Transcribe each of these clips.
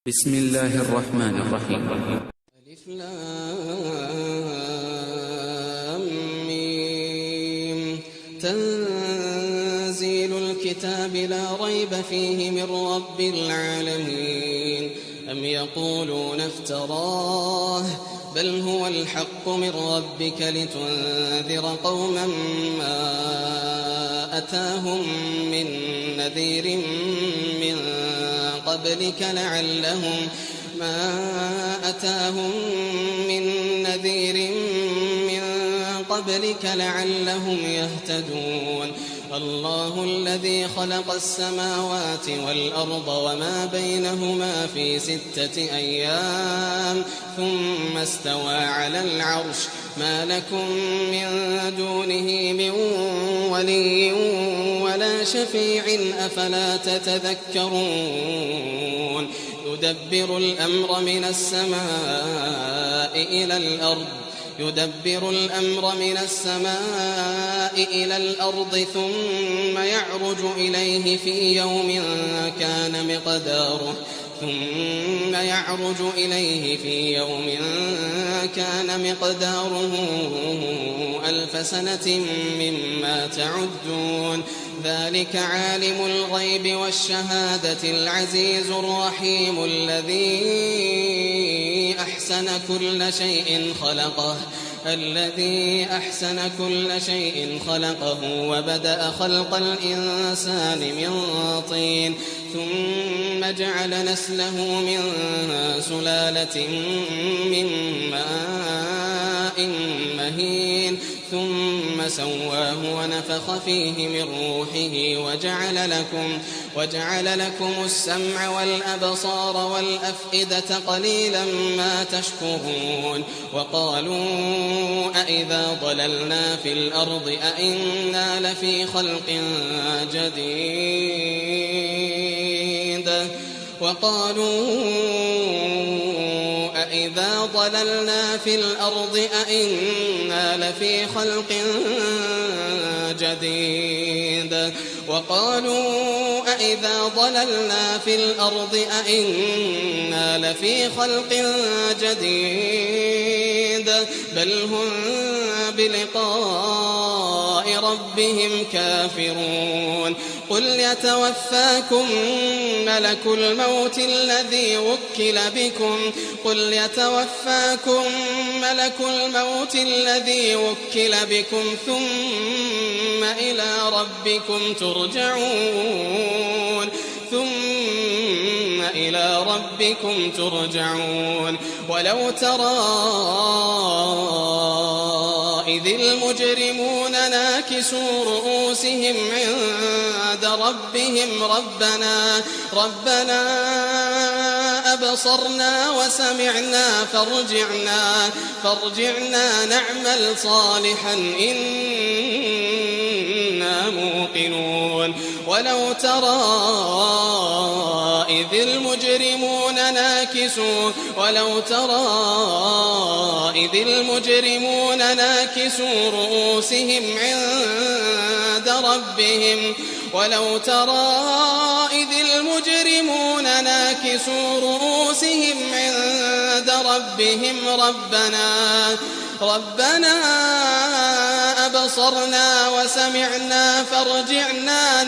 بسم الله الرحمن الرحيم. ألف لام ميم. تنزيل الكتاب لا ريب فيه من رب العالمين. أم يقولون افتراه بل هو الحق من ربك لتنذر قوما ما أتاهم من نذير من قبلك لعلهم يهتدون. الله الذي خلق السماوات والأرض وما بينهما في 6 أيام ثم استوى على العرش. ما لكم من دونه من ولي ولا شفيع أفلا تتذكرون. يدبر الأمر من السماء إلى الأرض ثم يعرج إليه في يوم كان مقداره 1000 سنة مما تعدون. ذلك عالم الغيب والشهادة العزيز الرحيم الذي أحسن كل شيء خلقه وبدأ خلق الإنسان من طين ثم جعل نسله من سلالة من ماء مهين ثم سواه ونفخ فيه من روحه وجعل لكم السمع والأبصار والأفئدة قليلا ما تشكرون. وقالوا أإذا ضللنا في الأرض أإنا لفي خلق جديد. وقالوا أإذا ضللنا في الأرض أإنا لفي خلق جديد بل هم بلقاء ربهم كافرون. قل يتوفاكم ملك الموت الذي وكل بكم ثم إلى ربكم ترجعون. ولو ترى إذ المجرمون ناكسوا رؤوسهم عند ربهم ربنا أبصرنا وسمعنا فارجعنا نعمل صالحا إنا موقنون. ولو ترى إذ المجرمون ناكسوا رؤوسهم عند ربهم ربنا أبصرنا وسمعنا فارجعنا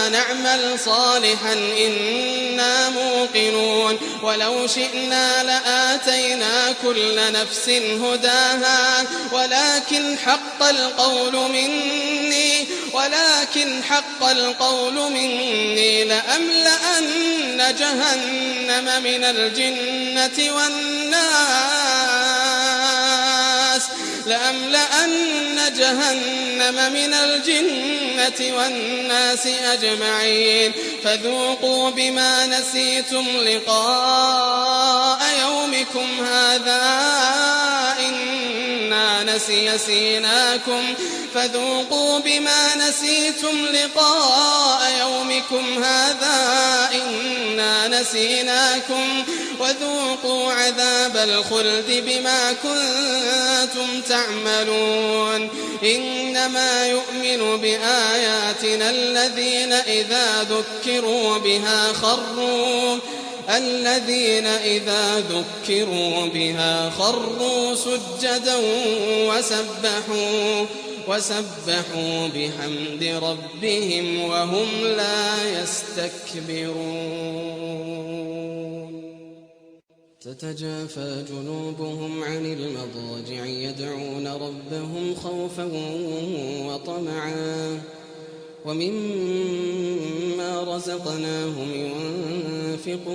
نعمل صالحا إنا موقنون. ولو شئنا لآتينا كل نفس هداها ولكن حق القول مني لأملأن جهنم من الجنة والناس أجمعين. فذوقوا بما نسيتم لقاء يومكم هذا إنا نسيناكم وذوقوا عذاب الخلد بما كنتم تعملون إنما يؤمن بآياتنا الذين إذا ذكروا بها خروا سجدا وسبحوا بحمد ربهم وهم لا يستكبرون تتجافى جنوبهم عن المضاجع يدعون ربهم خوفا وطمعا ومما رزقناهم ينفقون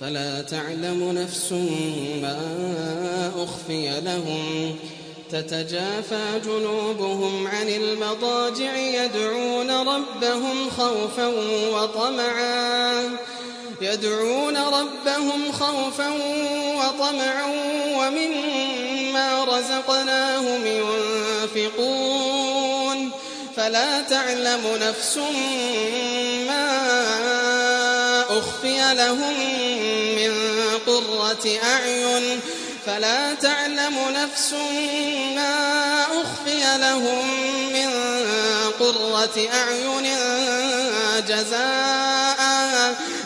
فلا تعلم نفس ما أخفي لهم تتجافى جنوبهم عن المضاجع يدعون ربهم خوفا ومما رزقناهم ينفقون فلا تعلم نفس ما أخفي لهم من قرة أعين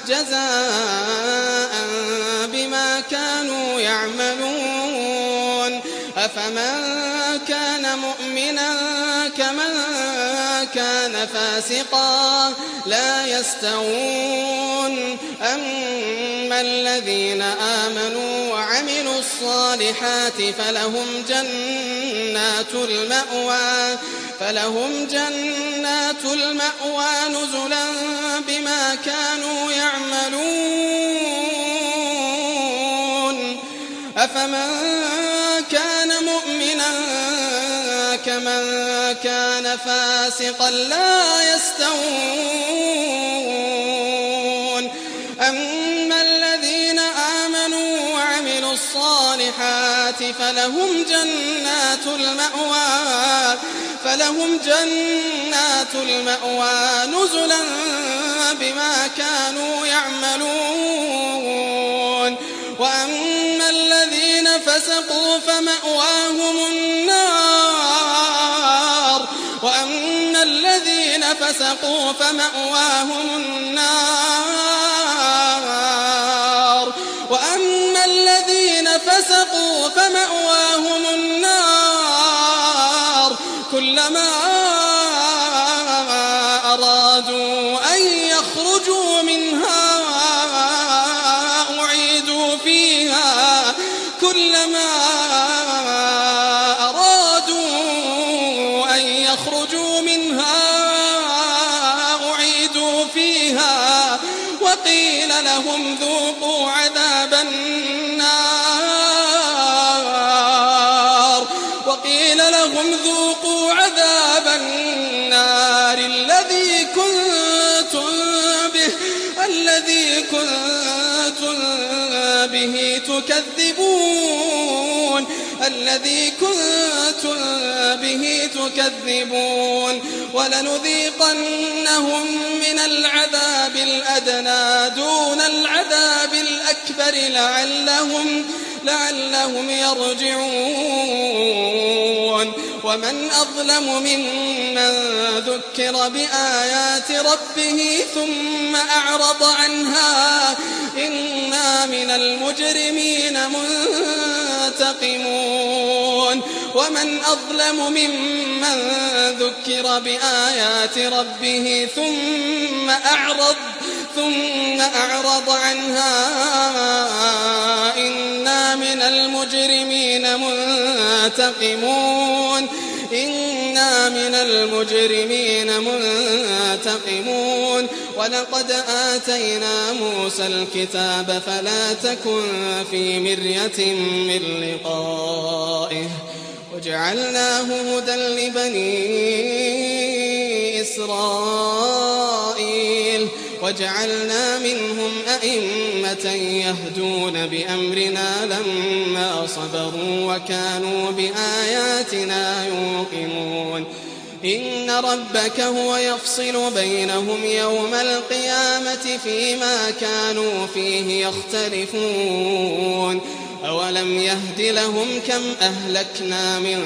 جزاء بما كانوا يعملون أفمن كان مؤمنا كمن كان فاسقا لا يستوون أما الذين آمنوا وعملوا الصالحات فلهم جنات المأوى نزلا بما كانوا يعملون أفمن كان مؤمنا كمن كان فاسقا لا يستوون أما الذين آمنوا وعملوا الصالحات فلهم جنات المأوى نزلا بما كانوا يعملون وأما الذين فسقوا فمأواهم النار كلما أرادوا أن يخرجوا منها أعيدوا فيها وقيل لهم ذوقوا عذاب النار الذي كنتم به تكذبون ولنذيقنهم من العذاب الأدنى دون العذاب الأكبر لعلهم يرجعون ومن أظلم ممن ذكر بآيات ربه ثم أعرض عنها إنا من المجرمين منتقمون ومن أظلم ممن ذكر بآيات ربه ثم أعرض عنها إنا من المجرمين منتقمون ولقد آتينا موسى الكتاب فلا تكن في مرية من لقائه وجعلناه هدى لبني إسرائيل وجعلنا منهم أئمة يهدون بأمرنا لما صبروا وكانوا بآياتنا يوقنون إن ربك هو يفصل بينهم يوم القيامة فيما كانوا فيه يختلفون أولم يهد لهم كم أهلكنا من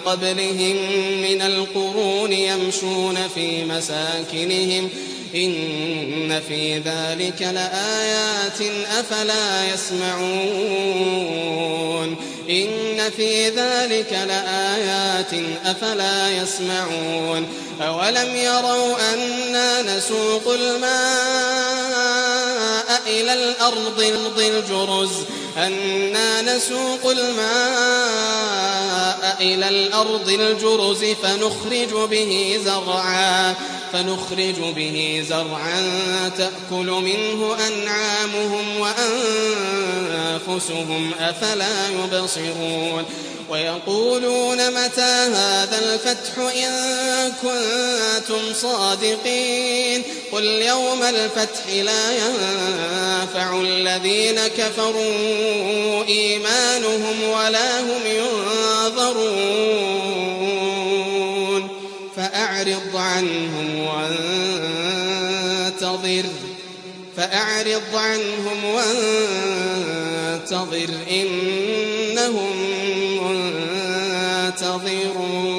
قبلهم من القرون يمشون في مساكنهم إن في ذلك لآيات أفلا يسمعون إن في ذلك لآيات أفلا يسمعون أولم يروا أنا نسوق الماء إلى الأرض الجرز فنخرج به زرعا تأكل منه أنعامهم وأنفسهم أفلا يبصرون ويقولون متى هذا الفتح إن كنتم صادقين قل يوم الفتح لا ينفع الذين كفروا إيمانهم ولا هم ينظرون فأعرض عنهم وانتظر إنهم منتظرون.